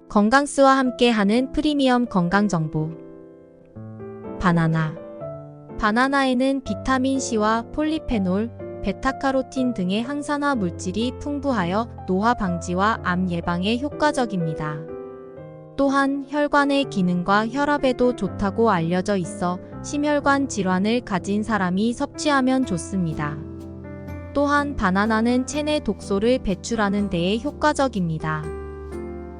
건강스와 함께하는 프리미엄 건강정보. 바나나. 바나나에는 비타민C와 폴리페놀, 베타카로틴 등의 항산화 물질이 풍부하여 노화 방지와 암 예방에 효과적입니다. 또한 혈관의 기능과 혈압에도 좋다고 알려져 있어 심혈관 질환을 가진 사람이 섭취하면 좋습니다. 또한 바나나는 체내 독소를 배출하는 데에 효과적입니다.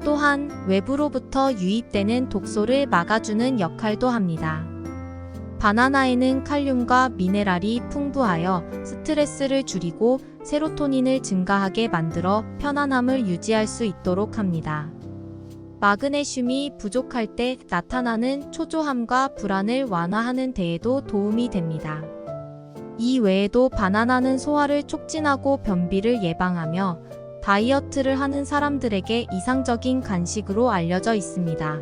또한 외부로부터 유입되는 독소를 막아주는 역할도 합니다. 바나나에는 칼륨과 미네랄이 풍부하여 스트레스를 줄이고 세로토닌을 증가하게 만들어 편안함을 유지할 수 있도록 합니다. 마그네슘이 부족할 때 나타나는 초조함과 불안을 완화하는 데에도 도움이 됩니다. 이 외에도 바나나는 소화를 촉진하고 변비를 예방하며 다이어트를 하는 사람들에게 이상적인 간식으로 알려져 있습니다.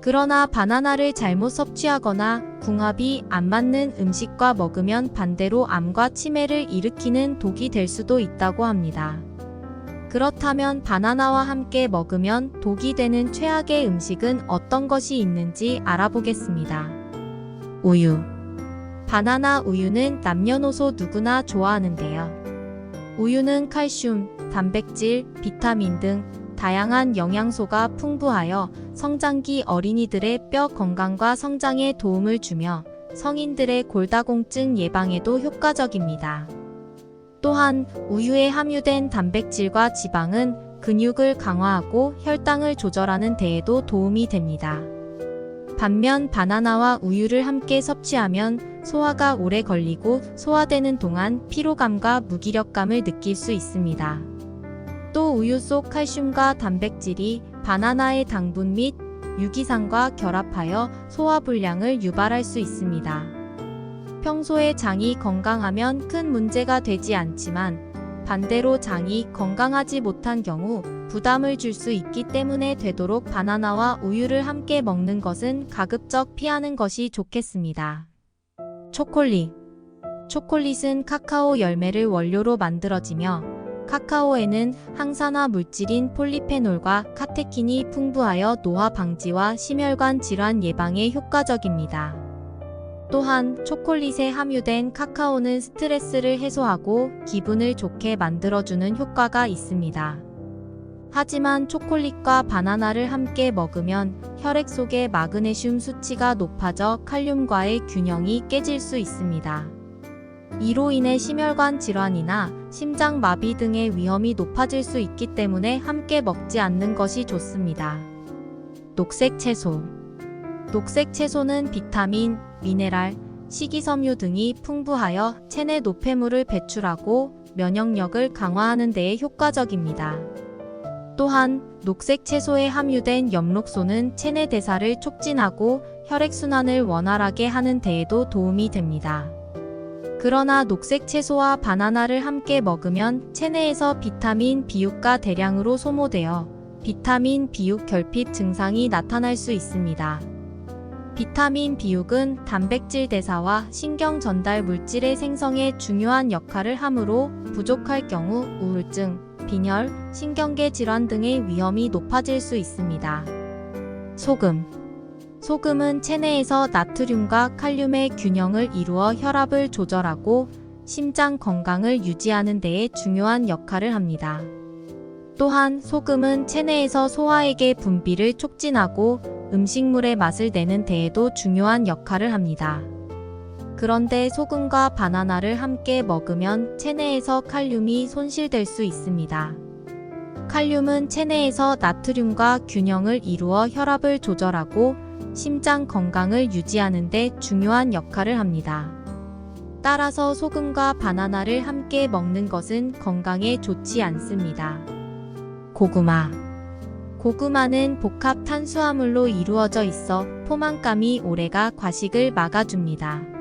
그러나 바나나를 잘못 섭취하거나 궁합이 안 맞는 음식과 먹으면 반대로 암과 치매를 일으키는 독이 될 수도 있다고 합니다. 그렇다면 바나나와 함께 먹으면 독이 되는 최악의 음식은 어떤 것이 있는지 알아보겠습니다. 우유. 바나나 우유는 남녀노소 누구나 좋아하는데요. 우유는 칼슘, 단백질, 비타민 등 다양한 영양소가 풍부하여 성장기 어린이들의 뼈 건강과 성장에 도움을 주며 성인들의 골다공증 예방에도 효과적입니다. 또한 우유에 함유된 단백질과 지방은 근육을 강화하고 혈당을 조절하는 데에도 도움이 됩니다. 반면 바나나와 우유를 함께 섭취하면 소화가 오래 걸리고 소화되는 동안 피로감과 무기력감을 느낄 수 있습니다. 또 우유 속 칼슘과 단백질이 바나나의 당분 및 유기산과 결합하여 소화불량을 유발할 수 있습니다. 평소에 장이 건강하면 큰 문제가 되지 않지만 반대로 장이 건강하지 못한 경우 부담을 줄 수 있기 때문에 되도록 바나나와 우유를 함께 먹는 것은 가급적 피하는 것이 좋겠습니다. 초콜릿. 초콜릿은 카카오 열매를 원료로 만들어지며 카카오에는 항산화 물질인 폴리페놀과 카테킨이 풍부하여 노화 방지와 심혈관 질환 예방에 효과적입니다. 또한 초콜릿에 함유된 카카오는 스트레스를 해소하고 기분을 좋게 만들어주는 효과가 있습니다. 하지만 초콜릿과 바나나를 함께 먹으면 혈액 속의 마그네슘 수치가 높아져 칼륨과의 균형이 깨질 수 있습니다. 이로 인해 심혈관 질환이나 심장마비 등의 위험이 높아질 수 있기 때문에 함께 먹지 않는 것이 좋습니다. 녹색 채소. 녹색 채소는 비타민, 미네랄, 식이섬유 등이 풍부하여 체내 노폐물을 배출하고 면역력을 강화하는 데에 효과적입니다. 또한 녹색 채소에 함유된 엽록소는 체내 대사를 촉진하고 혈액순환을 원활하게 하는 데에도 도움이 됩니다. 그러나 녹색 채소와 바나나를 함께 먹으면 체내에서 비타민 B6가 대량으로 소모되어 비타민 B6 결핍 증상이 나타날 수 있습니다. 비타민 B6은 단백질 대사와 신경 전달 물질의 생성에 중요한 역할을 하므로 부족할 경우 우울증, 빈혈, 신경계 질환 등의 위험이 높아질 수 있습니다. 소금. 소금은 체내에서 나트륨과 칼륨의 균형을 이루어 혈압을 조절하고 심장 건강을 유지하는 데에 중요한 역할을 합니다. 또한 소금은 체내에서 소화액의 분비를 촉진하고 음식물의 맛을 내는 데에도 중요한 역할을 합니다. 그런데 소금과 바나나를 함께 먹으면 체내에서 칼륨이 손실될 수 있습니다. 칼륨은 체내에서 나트륨과 균형을 이루어 혈압을 조절하고 심장 건강을 유지하는 데 중요한 역할을 합니다. 따라서 소금과 바나나를 함께 먹는 것은 건강에 좋지 않습니다. 고구마. 고구마는 복합 탄수화물로 이루어져 있어 포만감이 오래가 과식을 막아줍니다.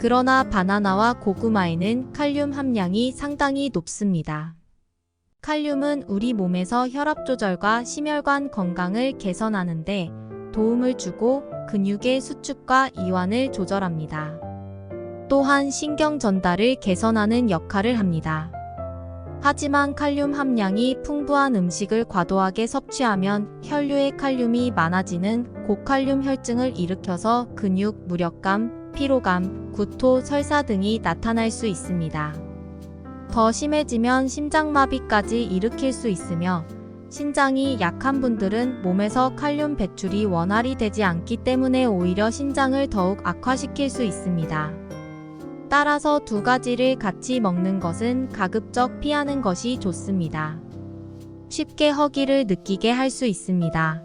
그러나 바나나와 고구마에는 칼륨 함량이 상당히 높습니다. 칼륨은 우리 몸에서 혈압 조절과 심혈관 건강을 개선하는데 도움을 주고 근육의 수축과 이완을 조절합니다. 또한 신경 전달을 개선하는 역할을 합니다. 하지만 칼륨 함량이 풍부한 음식을 과도하게 섭취하면 혈류에 칼륨이 많아지는 고칼륨 혈증을 일으켜서 근육, 무력감, 피로감, 구토, 설사 등이 나타날 수 있습니다. 더 심해지면 심장마비까지 일으킬 수 있으며 신장이 약한 분들은 몸에서 칼륨 배출이 원활히 되지 않기 때문에 오히려 신장을 더욱 악화시킬 수 있습니다. 따라서 두 가지를 같이 먹는 것은 가급적 피하는 것이 좋습니다. 쉽게 허기를 느끼게 할 수 있습니다.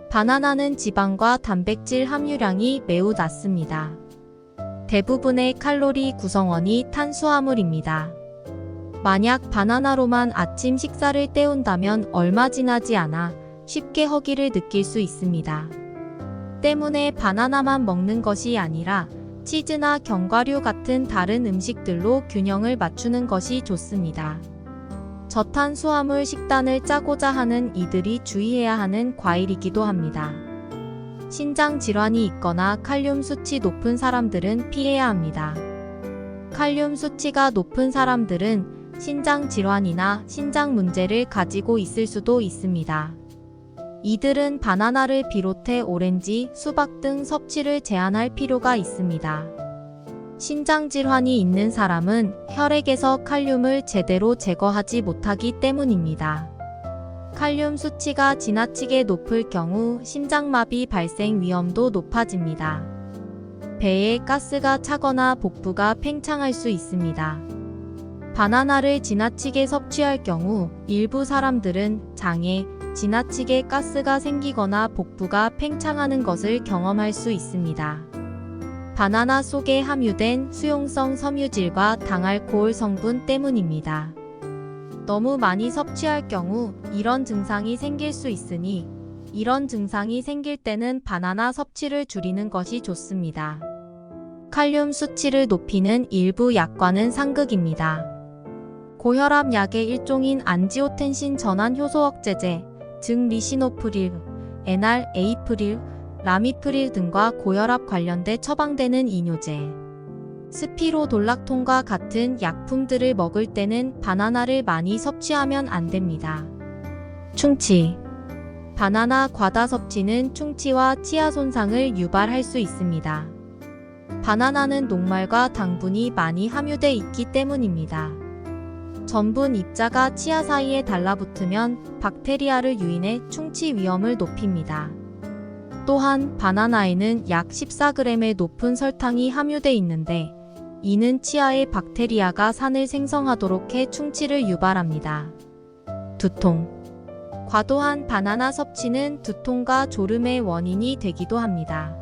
바나나는 지방과 단백질 함유량이 매우 낮습니다. 대부분의 칼로리 구성원이 탄수화물입니다. 만약 바나나로만 아침 식사를 때운다면 얼마 지나지 않아 쉽게 허기를 느낄 수 있습니다. 때문에 바나나만 먹는 것이 아니라 치즈나 견과류 같은 다른 음식들로 균형을 맞추는 것이 좋습니다. 저탄수화물 식단을 짜고자 하는 이들이 주의해야 하는 과일이기도 합니다. 신장 질환이 있거나 칼륨 수치 높은 사람들은 피해야 합니다. 칼륨 수치가 높은 사람들은 신장 질환이나 신장 문제를 가지고 있을 수도 있습니다. 이들은 바나나를 비롯해 오렌지, 수박 등 섭취를 제한할 필요가 있습니다. 신장 질환이 있는 사람은 혈액에서 칼륨을 제대로 제거하지 못하기 때문입니다. 칼륨 수치가 지나치게 높을 경우 심장마비 발생 위험도 높아집니다. 배에 가스가 차거나 복부가 팽창할 수 있습니다. 바나나를 지나치게 섭취할 경우 일부 사람들은 장에 지나치게 가스가 생기거나 복부가 팽창하는 것을 경험할 수 있습니다. 바나나 속에 함유된 수용성 섬유질과 당알코올 성분 때문입니다. 너무 많이 섭취할 경우 이런 증상이 생길 수 있으니 이런 증상이 생길 때는 바나나 섭취를 줄이는 것이 좋습니다. 칼륨 수치를 높이는 일부 약과는 상극입니다. 고혈압 약의 일종인 안지오텐신 전환 효소 억제제, 즉 리시노프릴, 에날, 에이프릴, 라미프릴 등과 고혈압 관련돼 처방되는 이뇨제, 스피로돌락톤과 같은 약품들을 먹을 때는 바나나를 많이 섭취하면 안 됩니다. 충치. 바나나 과다 섭취는 충치와 치아 손상을 유발할 수 있습니다. 바나나는 녹말과 당분이 많이 함유돼 있기 때문입니다. 전분 입자가 치아 사이에 달라붙으면 박테리아를 유인해 충치 위험을 높입니다. 또한 바나나에는 약 14g의 높은 설탕이 함유돼 있는데 이는 치아에 박테리아가 산을 생성하도록 해 충치를 유발합니다. 두통. 과도한 바나나 섭취는 두통과 졸음의 원인이 되기도 합니다.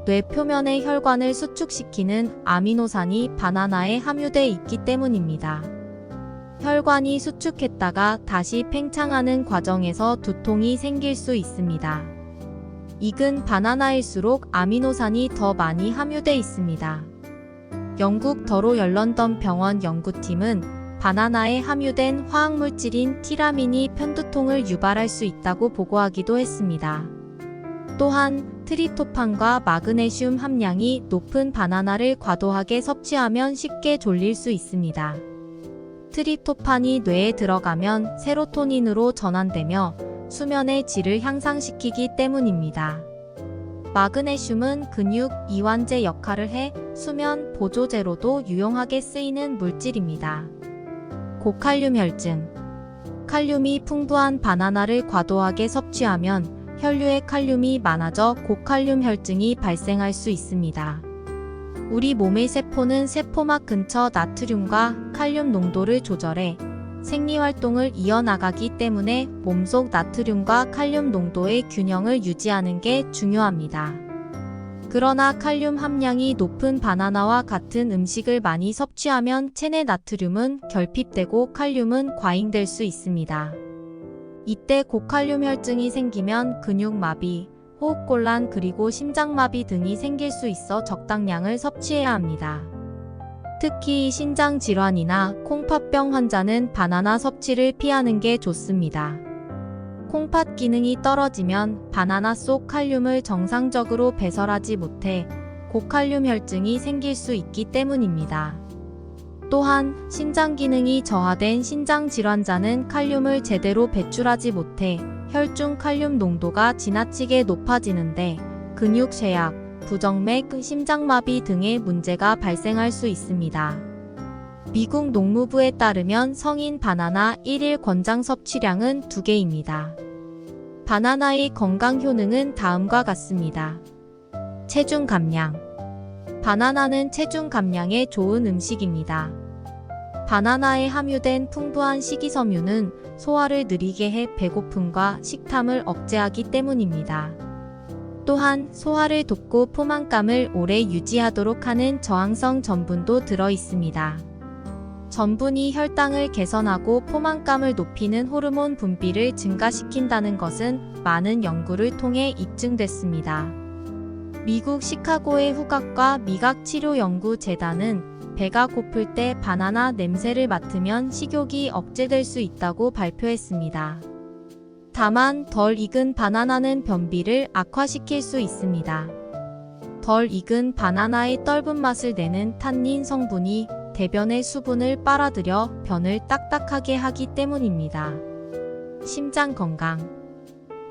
뇌 표면의 혈관을 수축시키는 아미노산이 바나나에 함유돼 있기 때문입니다. 혈관이 수축했다가 다시 팽창하는 과정에서 두통이 생길 수 있습니다. 익은 바나나일수록 아미노산이 더 많이 함유돼 있습니다. 영국 더로 열런던 병원 연구팀은 바나나에 함유된 화학물질인 티라민이 편두통을 유발할 수 있다고 보고하기도 했습니다. 또한 트립토판과 마그네슘 함량이 높은 바나나를 과도하게 섭취하면 쉽게 졸릴 수 있습니다. 트립토판이 뇌에 들어가면 세로토닌으로 전환되며 수면의 질을 향상시키기 때문입니다. 마그네슘은 근육 이완제 역할을 해 수면 보조제로도 유용하게 쓰이는 물질입니다. 고칼륨 혈증. 칼륨이 풍부한 바나나를 과도하게 섭취하면 혈류에 칼륨이 많아져 고칼륨 혈증이 발생할 수 있습니다. 우리 몸의 세포는 세포막 근처 나트륨과 칼륨 농도를 조절해 생리활동을 이어나가기 때문에 몸속 나트륨과 칼륨 농도의 균형을 유지하는 게 중요합니다. 그러나 칼륨 함량이 높은 바나나와 같은 음식을 많이 섭취하면 체내 나트륨은 결핍되고 칼륨은 과잉될 수 있습니다. 이때 고칼륨 혈증이 생기면 근육마비, 호흡곤란 그리고 심장마비 등이 생길 수 있어 적당량을 섭취해야 합니다. 특히 신장질환이나 콩팥병 환자는 바나나 섭취를 피하는 게 좋습니다. 콩팥 기능이 떨어지면 바나나 속 칼륨을 정상적으로 배설하지 못해 고칼륨 혈증이 생길 수 있기 때문입니다. 또한 신장 기능이 저하된 신장 질환자는 칼륨을 제대로 배출하지 못해 혈중 칼륨 농도가 지나치게 높아지는데 근육 쇠약, 부정맥, 심장마비 등의 문제가 발생할 수 있습니다. 미국 농무부에 따르면 성인 바나나 1일 권장 섭취량은 2개입니다. 바나나의 건강 효능은 다음과 같습니다. 체중 감량. 바나나는 체중 감량에 좋은 음식입니다. 바나나에 함유된 풍부한 식이섬유는 소화를 느리게 해 배고픔과 식탐을 억제하기 때문입니다. 또한 소화를 돕고 포만감을 오래 유지하도록 하는 저항성 전분도 들어 있습니다. 전분이 혈당을 개선하고 포만감을 높이는 호르몬 분비를 증가시킨다는 것은 많은 연구를 통해 입증됐습니다. 미국 시카고의 후각과 미각치료연구재단은 배가 고플 때 바나나 냄새를 맡으면 식욕이 억제될 수 있다고 발표했습니다. 다만 덜 익은 바나나는 변비를 악화시킬 수 있습니다. 덜 익은 바나나의 떫은 맛을 내는 탄닌 성분이 대변의 수분을 빨아들여 변을 딱딱하게 하기 때문입니다. 심장 건강.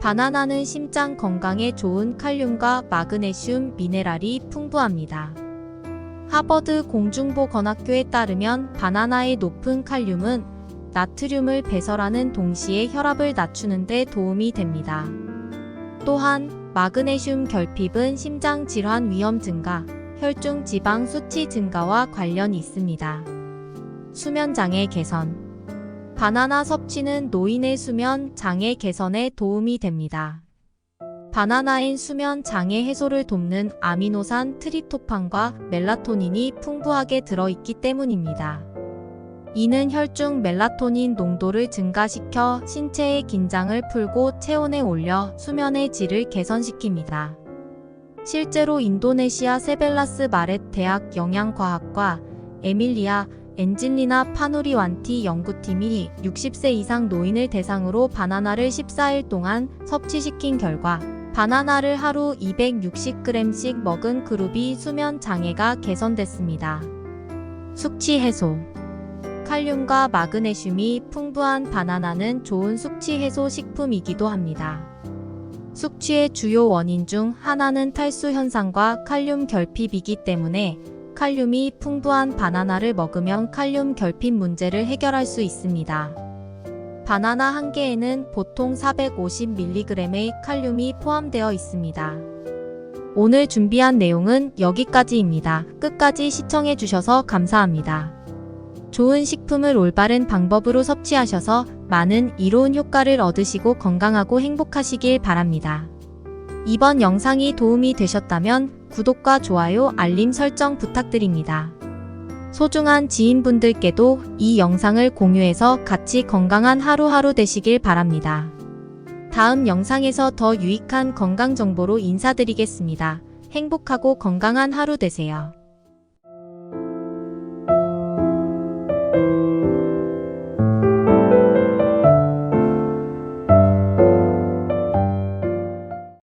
바나나는 심장 건강에 좋은 칼륨과 마그네슘, 미네랄이 풍부합니다. 하버드 공중보건학교에 따르면 바나나의 높은 칼륨은 나트륨을 배설하는 동시에 혈압을 낮추는 데 도움이 됩니다. 또한 마그네슘 결핍은 심장 질환 위험 증가, 혈중 지방 수치 증가와 관련이 있습니다. 수면 장애 개선. 바나나 섭취는 노인의 수면 장애 개선에 도움이 됩니다. 바나나엔 수면 장애 해소를 돕는 아미노산 트립토판과 멜라토닌이 풍부하게 들어있기 때문입니다. 이는 혈중 멜라토닌 농도를 증가시켜 신체의 긴장을 풀고 체온에 올려 수면의 질을 개선시킵니다. 실제로 인도네시아 세벨라스 마렛 대학 영양과학과 에밀리아 엔질리나 파누리완티 연구팀이 60세 이상 노인을 대상으로 바나나를 14일 동안 섭취시킨 결과 바나나를 하루 260g씩 먹은 그룹이 수면 장애가 개선됐습니다. 숙취 해소. 칼륨과 마그네슘이 풍부한 바나나는 좋은 숙취 해소 식품이기도 합니다. 숙취의 주요 원인 중 하나는 탈수 현상과 칼륨 결핍이기 때문에 칼륨이 풍부한 바나나를 먹으면 칼륨 결핍 문제를 해결할 수 있습니다. 바나나 한 개에는 보통 450mg의 칼륨이 포함되어 있습니다. 오늘 준비한 내용은 여기까지입니다. 끝까지 시청해 주셔서 감사합니다. 좋은 식품을 올바른 방법으로 섭취하셔서 많은 이로운 효과를 얻으시고 건강하고 행복하시길 바랍니다. 이번 영상이 도움이 되셨다면 구독과 좋아요, 알림 설정 부탁드립니다. 소중한 지인분들께도 이 영상을 공유해서 같이 건강한 하루하루 되시길 바랍니다. 다음 영상에서 더 유익한 건강 정보로 인사드리겠습니다. 행복하고 건강한 하루 되세요.